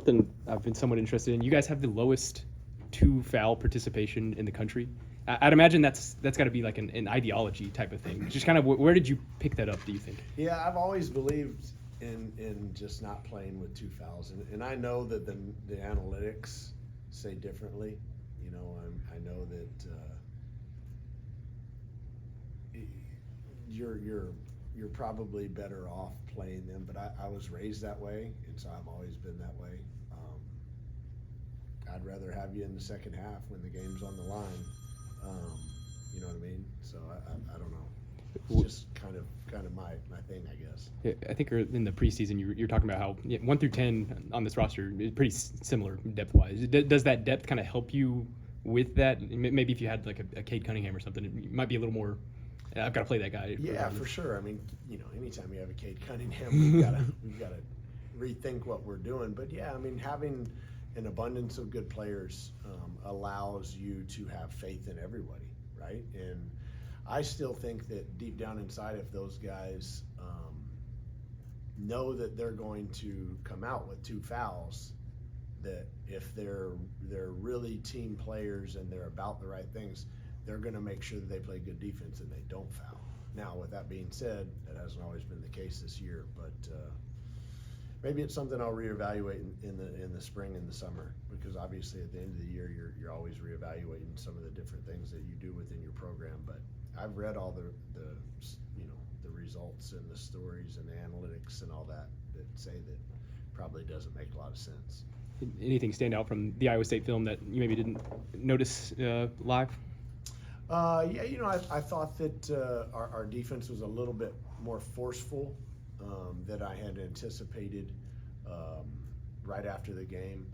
something I've been somewhat interested in. You guys have the lowest two foul participation in the country. I'd imagine that's got to be like an ideology type of thing. Just kind of where did you pick that up, do you think? Yeah, I've always believed in just not playing with two fouls, and I know that the analytics say differently. You know, I know that you're probably better off playing them, but I was raised that way, and so I've always been that way. I'd rather have you in the second half when the game's on the line. You know what I mean? So I don't know. It's just kind of my thing, I guess. Yeah, I think in the preseason you're talking about how 1 through 10 on this roster is pretty similar depth wise. Does that depth kind of help you with that? Maybe if you had like a Cade Cunningham or something, it might be a little more. I've got to play that guy. Yeah, for sure. I mean, you know, anytime you have a Cade Cunningham, we've got to rethink what we're doing. But yeah, I mean, having an abundance of good players allows you to have faith in everybody, right? And I still think that deep down inside, if those guys know that they're going to come out with two fouls, that if they're really team players and they're about the right things, they're going to make sure that they play good defense and they don't foul. Now, with that being said, that hasn't always been the case this year, but maybe it's something I'll reevaluate in the spring and the summer, because obviously at the end of the year you're always reevaluating some of the different things that you do within your program. But I've read all the you know, the results and the stories and the analytics and all that say that probably doesn't make a lot of sense. Anything stand out from the Iowa State film that you maybe didn't notice live? Yeah, you know, I thought that our defense was a little bit more forceful than I had anticipated right after the game.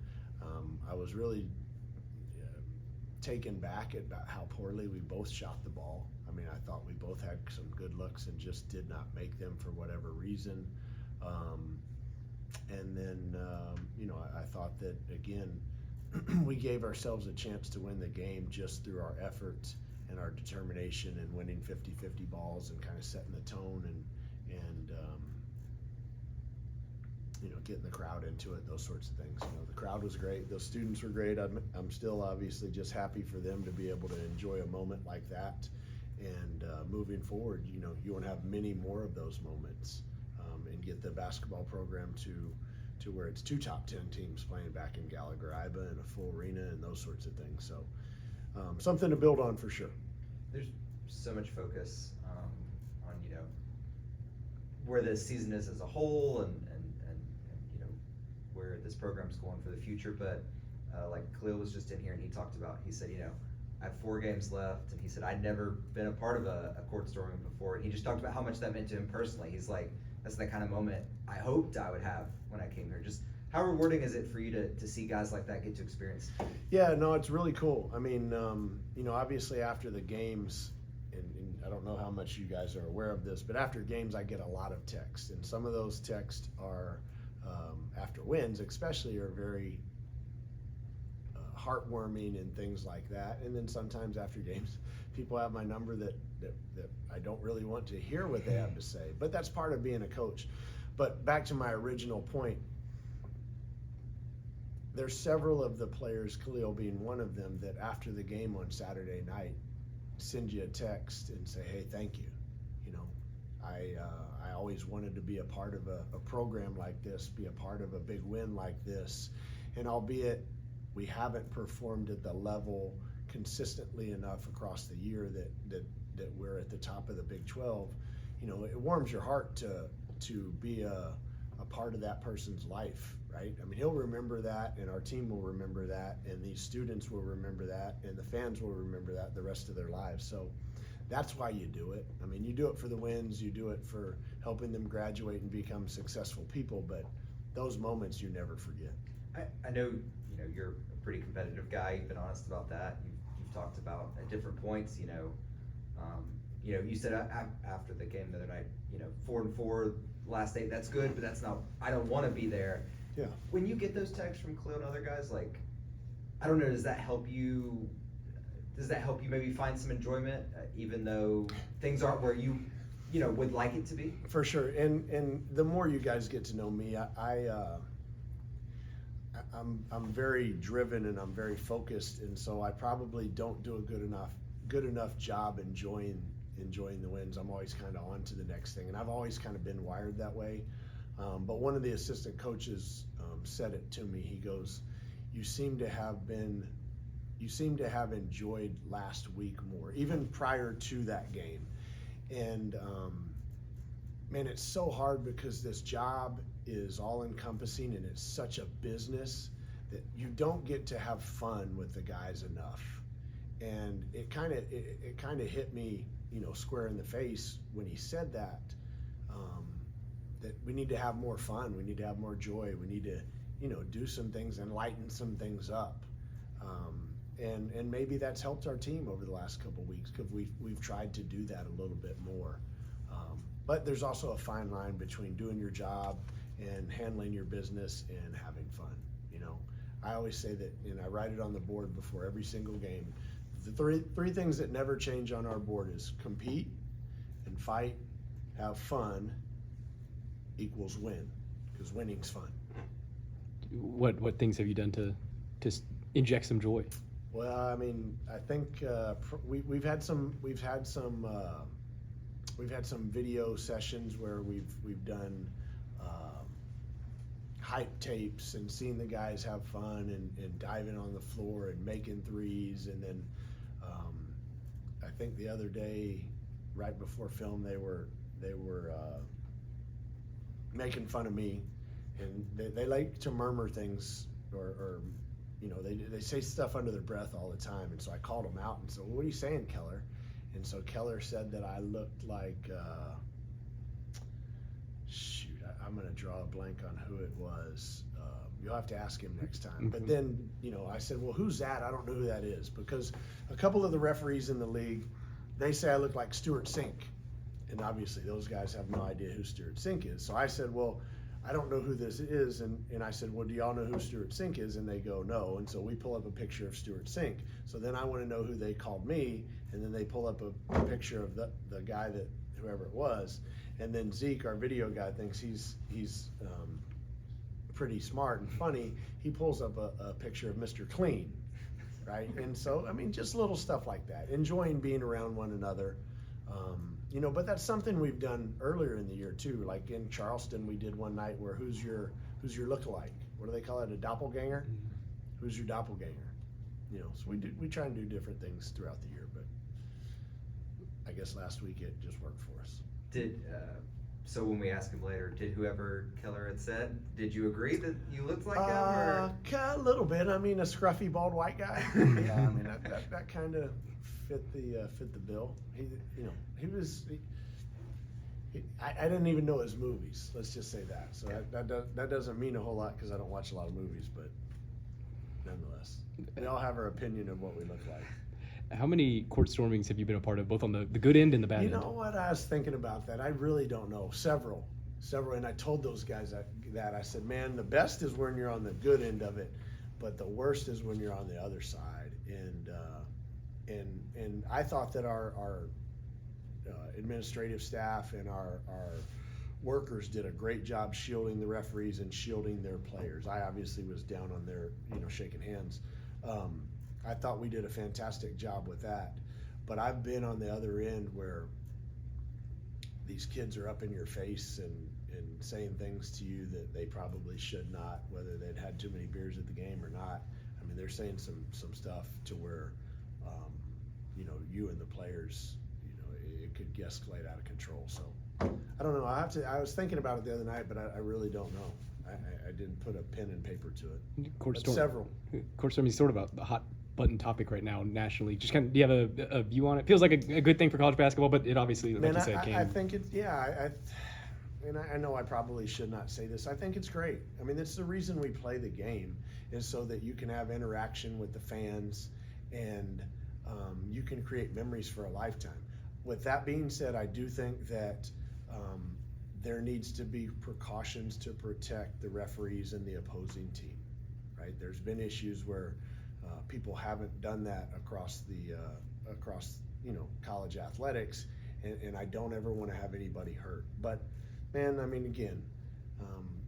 I was really taken back at about how poorly we both shot the ball. I mean, I thought we both had some good looks and just did not make them for whatever reason. And then, you know, I thought that, again, we gave ourselves a chance to win the game just through our efforts and our determination and winning 50-50 balls and kind of setting the tone and you know, getting the crowd into it, those sorts of things. You know, the crowd was great. Those students were great. I'm still obviously just happy for them to be able to enjoy a moment like that. And moving forward, you know, you want to have many more of those moments and get the basketball program to where it's 2 top 10 teams playing back in Gallagher-Iba and a full arena and those sorts of things. So something to build on for sure. There's so much focus on, you know, where the season is as a whole and you know, where this program's going for the future. But like Khalil was just in here and he talked about, he said, you know, I have 4 games left, and he said I'd never been a part of a court storming before, and he just talked about how much that meant to him personally. He's like, that's the kind of moment I hoped I would have when I came here. Just how rewarding is it for you to see guys like that get to experience? Yeah, no, it's really cool. I mean, you know, obviously after the games, and I don't know how much you guys are aware of this, but after games I get a lot of texts, and some of those texts are, after wins especially, are very heartwarming and things like that. And then sometimes after games, people have my number that I don't really want to hear what they have to say, but that's part of being a coach. But back to my original point, there's several of the players, Khalil being one of them, that after the game on Saturday night send you a text and say, hey, thank you. You know, I always wanted to be a part of a program like this, be a part of a big win like this, and albeit we haven't performed at the level consistently enough across the year that we're at the top of the Big 12, you know, it warms your heart to be a part of that person's life, right? I mean, he'll remember that, and our team will remember that, and these students will remember that, and the fans will remember that the rest of their lives. So that's why you do it. I mean, you do it for the wins, you do it for helping them graduate and become successful people, but those moments you never forget. I know, you know, you're a pretty competitive guy. You've been honest about that. You've talked about at different points, you know, you said after the game the other night, you know, 4-4 last 8, that's good, but that's not, I don't want to be there. Yeah. When you get those texts from Khalil and other guys, like, I don't know, does that help you maybe find some enjoyment, even though things aren't where you know, would like it to be? For sure. And the more you guys get to know me, I'm very driven and I'm very focused, and so I probably don't do a good enough job enjoying the wins. I'm always kind of on to the next thing, and I've always kind of been wired that way. But one of the assistant coaches said it to me. He goes, "You seem to have enjoyed last week more, even prior to that game." And man, it's so hard because this job is all encompassing and it's such a business that you don't get to have fun with the guys enough. And it kind of hit me, square in the face when he said that, that we need to have more fun, we need to have more joy, we need to, do some things and lighten some things up. And maybe that's helped our team over the last couple of weeks because we've tried to do that a little bit more. But there's also a fine line between doing your job and handling your business and having fun. I always say that, and I write it on the board before every single game. The three things that never change on our board is compete and fight, have fun equals win, because winning's fun. What things have you done to inject some joy? Well, I mean, I think we've had some video sessions where we've done hype tapes and seen the guys have fun and diving on the floor and making threes. And then I think the other day, right before film, they were making fun of me, and they like to murmur things or they say stuff under their breath all the time. And so I called them out and said, "Well, what are you saying, Keller?" And so Keller said that I looked like, I'm going to draw a blank on who it was. You'll have to ask him next time. But then, I said, "Well, who's that? I don't know who that is." Because a couple of the referees in the league, they say I look like Stuart Sink. And obviously those guys have no idea who Stuart Sink is. So I said, "Well, I don't know who this is." And I said, "Well, do y'all know who Stuart Sink is?" And they go, "No." And so we pull up a picture of Stuart Sink. So then I want to know who they called me. And then they pull up a picture of the guy that, whoever it was. And then Zeke, our video guy, thinks he's pretty smart and funny. He pulls up a picture of Mr. Clean, right? And so, I mean, just little stuff like that. Enjoying being around one another. But that's something we've done earlier in the year too. Like in Charleston, we did one night where who's your lookalike? What do they call it? A doppelganger? Mm-hmm. Who's your doppelganger? So we try and do different things throughout the year, but I guess last week it just worked for us. So when we asked him later, did whoever Keller had said, did you agree that you looked like him? Or? A little bit. I mean, a scruffy bald white guy. Yeah, I mean that kind of fit the bill. I didn't even know his movies. Let's just say that. So that doesn't mean a whole lot because I don't watch a lot of movies, but nonetheless, we all have our opinion of what we look like. How many court stormings have you been a part of, both on the good end and the bad end? You know what? I was thinking about that. I really don't know. Several. And I told those guys that I said, "Man, the best is when you're on the good end of it, but the worst is when you're on the other side." And I thought that our administrative staff and our workers did a great job shielding the referees and shielding their players. I obviously was down on their, shaking hands. I thought we did a fantastic job with that, but I've been on the other end where these kids are up in your face and saying things to you that they probably should not, whether they'd had too many beers at the game or not. I mean, they're saying some stuff to where, you and the players, it could escalate out of control. So I don't know. I was thinking about it the other night, but I really don't know. I didn't put a pen and paper to it. Several. Court storming is sort of a hot button topic right now nationally. Just kind of, do you have a view on it? Feels like a good thing for college basketball, but it obviously, like you said, can. I think it's, and I know I probably should not say this. I think it's great. I mean, it's the reason we play the game, is so that you can have interaction with the fans and you can create memories for a lifetime. With that being said, I do think that there needs to be precautions to protect the referees and the opposing team, right? There's been issues where people haven't done that across college athletics, and I don't ever want to have anybody hurt. But man, I mean, again,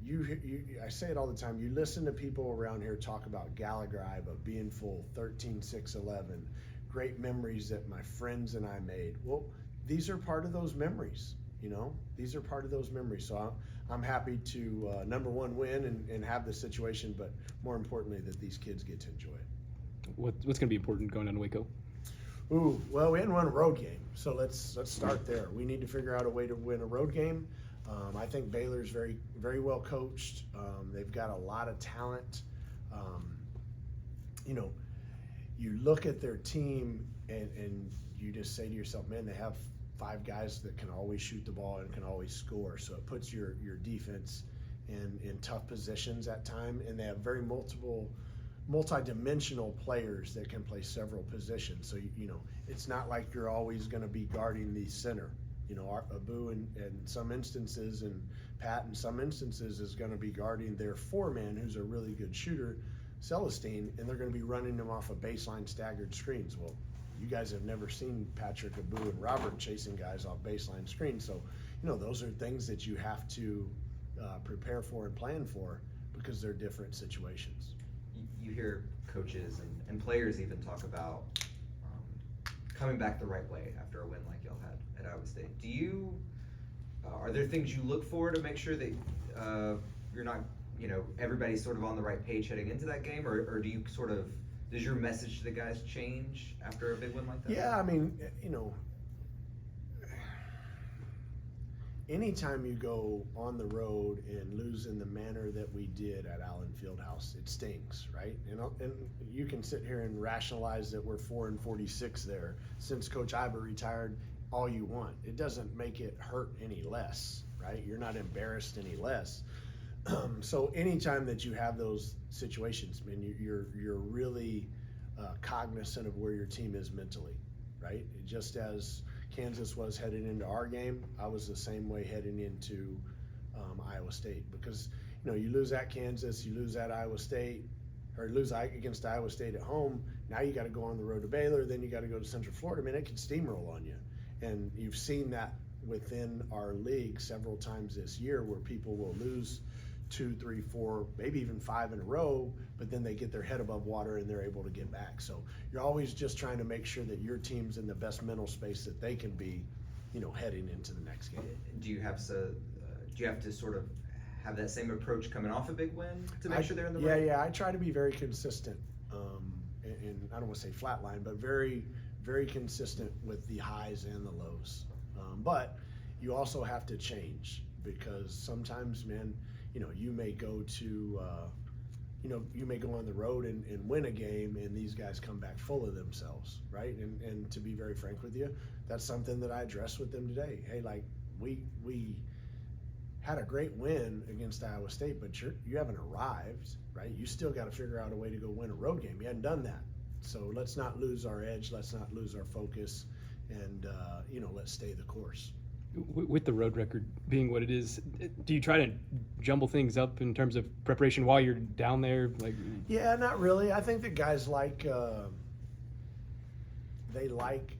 I say it all the time. You listen to people around here talk about Gallagher, being full, 13, 6, 11, great memories that my friends and I made. Well, these are part of those memories, you know? These are part of those memories. So I'm happy to, number one, win and have this situation, but more importantly, that these kids get to enjoy it. What's going to be important going down to Waco? Ooh, well, we hadn't won a road game, so let's start there. We need to figure out a way to win a road game. I think Baylor's very, very well coached. They've got a lot of talent. You know, you look at their team and you just say to yourself, man, they have 5 guys that can always shoot the ball and can always score. So it puts your defense in tough positions at time, and they have very multi-dimensional players that can play several positions. So, you know, it's not like you're always going to be guarding the center. You know, Abu in some instances and Pat in some instances is going to be guarding their 4-man who's a really good shooter, Celestine, and they're going to be running them off of baseline staggered screens. Well, you guys have never seen Patrick, Abu, and Robert chasing guys off baseline screens. So, you know, those are things that you have to prepare for and plan for because they're different situations. You hear coaches and players even talk about coming back the right way after a win like y'all had at Iowa State. Do you, are there things you look for to make sure that you're not, you know, everybody's sort of on the right page heading into that game, or do you sort of, does your message to the guys change after a big win like that? Yeah, I mean, you know, anytime you go on the road and lose in the manner that we did at Allen Fieldhouse, it stings, right? And you can sit here and rationalize that we're 4-46 there since Coach Iber retired all you want. It doesn't make it hurt any less, right? You're not embarrassed any less. So anytime that you have those situations, I mean, you're really cognizant of where your team is mentally, right? Just as Kansas was heading into our game, I was the same way heading into Iowa State, because you know, you lose at Kansas, you lose at Iowa State, or lose against Iowa State at home. Now you got to go on the road to Baylor, then you got to go to Central Florida. I mean, it can steamroll on you, and you've seen that within our league several times this year, where people will lose 2, 3, 4, maybe even 5 in a row, but then they get their head above water and they're able to get back. So you're always just trying to make sure that your team's in the best mental space that they can be, you know, heading into the next game. Do you have to sort of have that same approach coming off a big win to make sure they're in the right? Yeah, I try to be very consistent, and I don't want to say flatline, but very, very consistent with the highs and the lows. But you also have to change, because sometimes, man, you know, you may go to, you may go on the road and win a game, and these guys come back full of themselves, right? And to be very frank with you, that's something that I addressed with them today. Hey, like, we had a great win against Iowa State, but you haven't arrived, right? You still got to figure out a way to go win a road game. You hadn't done that. So let's not lose our edge. Let's not lose our focus, and, you know, let's stay the course. With the road record being what it is, do you try to jumble things up in terms of preparation while you're down there? Like, yeah, not really. I think that guys like they like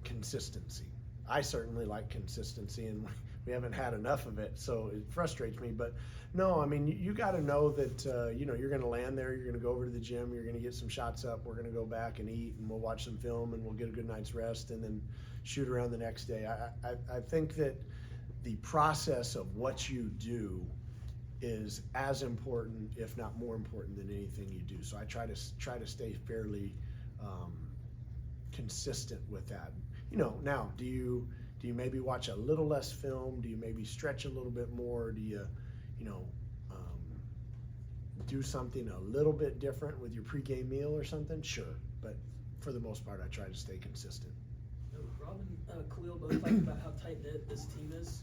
consistency. I certainly like consistency, and we haven't had enough of it, so it frustrates me. But no, I mean, you got to know that you know, you're going to land there, you're going to go over to the gym, you're going to get some shots up, we're going to go back and eat, and we'll watch some film, and we'll get a good night's rest, and then shoot around the next day. I think that the process of what you do is as important, if not more important, than anything you do. So I try to stay fairly consistent with that. You know, now do you maybe watch a little less film? Do you maybe stretch a little bit more? Do you do something a little bit different with your pregame meal or something? Sure, but for the most part, I try to stay consistent. Rob and Khalil both talked about how tight-knit this team is.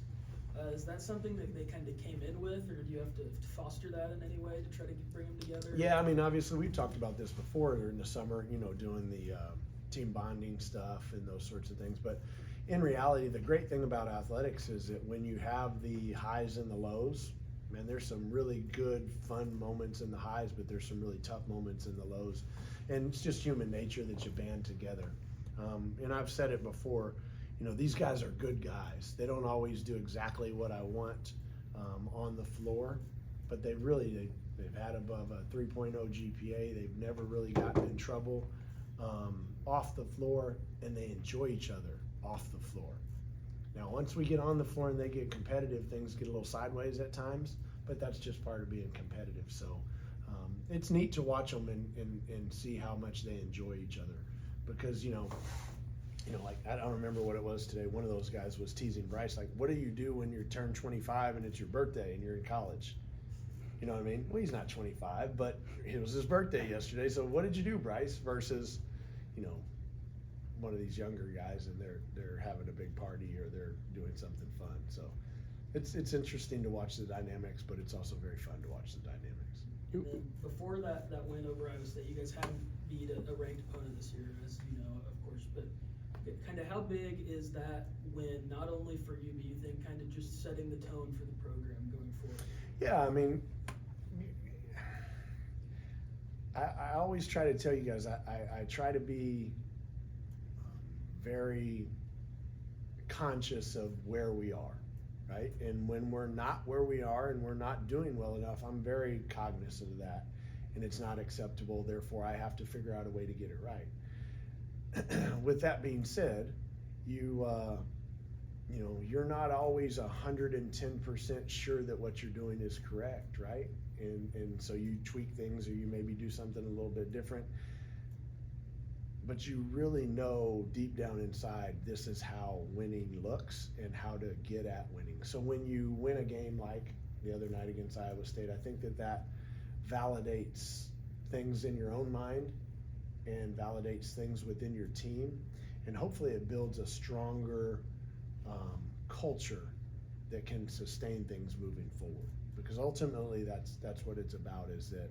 Is that something that they kind of came in with, or do you have to foster that in any way to try to bring them together? Yeah, I mean, obviously we've talked about this before during the summer, you know, doing the team bonding stuff and those sorts of things. But in reality, the great thing about athletics is that when you have the highs and the lows, man, there's some really good, fun moments in the highs, but there's some really tough moments in the lows. And it's just human nature that you band together. And I've said it before, you know, these guys are good guys. They don't always do exactly what I want on the floor, but they've had above a 3.0 GPA. They've never really gotten in trouble off the floor, and they enjoy each other off the floor. Now, once we get on the floor and they get competitive, things get a little sideways at times, but that's just part of being competitive. So it's neat to watch them and see how much they enjoy each other, because like, I don't remember what it was today. One of those guys was teasing Bryce, like, what do you do when you turn 25 and it's your birthday and you're in college? You know what I mean? Well, he's not 25, but it was his birthday yesterday. So what did you do, Bryce? Versus, one of these younger guys, and they're having a big party or they're doing something fun. So it's interesting to watch the dynamics, but it's also very fun to watch the dynamics. And then before that win over Iowa State, you guys hadn't beat a ranked opponent this year, as you know, of course. But kind of how big is that win, not only for you, but you think kind of just setting the tone for the program going forward? Yeah, I mean, I always try to tell you guys, I try to be very conscious of where we are, right? And when we're not where we are and we're not doing well enough, I'm very cognizant of that, and it's not acceptable. Therefore, I have to figure out a way to get it right. With that being said, you're not always 110% sure that what you're doing is correct, right? And so you tweak things, or you maybe do something a little bit different. But you really know deep down inside, this is how winning looks and how to get at winning. So when you win a game like the other night against Iowa State, I think that validates things in your own mind and validates things within your team. And hopefully it builds a stronger culture that can sustain things moving forward. Because ultimately that's what it's about, is that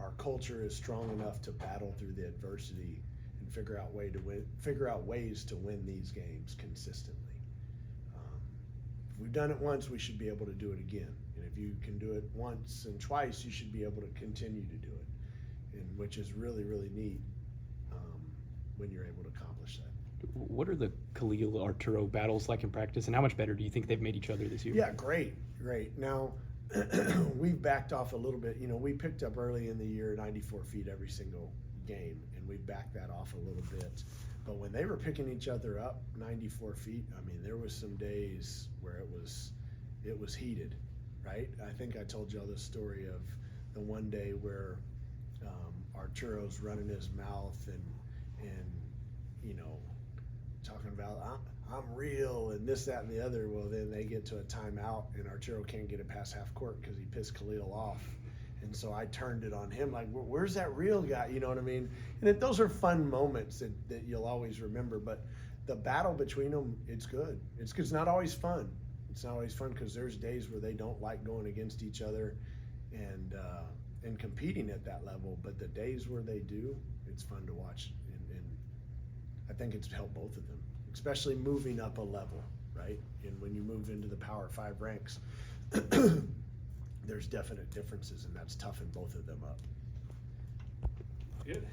our culture is strong enough to battle through the adversity and figure out ways to win these games consistently. If we've done it once, we should be able to do it again. And if you can do it once and twice, you should be able to continue to do it, and which is really, really neat when you're able to accomplish that. What are the Khalil Arturo battles like in practice, and how much better do you think they've made each other this year? Yeah, great. Now, we've backed off a little bit. We picked up early in the year 94 feet every single game, and we backed that off a little bit. But when they were picking each other up 94 feet, I mean, there was some days where it was heated, right? I think I told y'all the story of the one day where Arturo's running his mouth and talking about I'm real and this, that, and the other. Well, then they get to a timeout and Arturo can't get it past half court because he pissed Khalil off. And so I turned it on him, like, where's that real guy? You know what I mean? And those are fun moments that you'll always remember. But the battle between them, it's good. It's not always fun. It's not always fun because there's days where they don't like going against each other and competing at that level. But the days where they do, it's fun to watch. And I think it's helped both of them, especially moving up a level, right? And when you move into the Power 5 ranks, there's definite differences, and that's toughing both of them up. Good.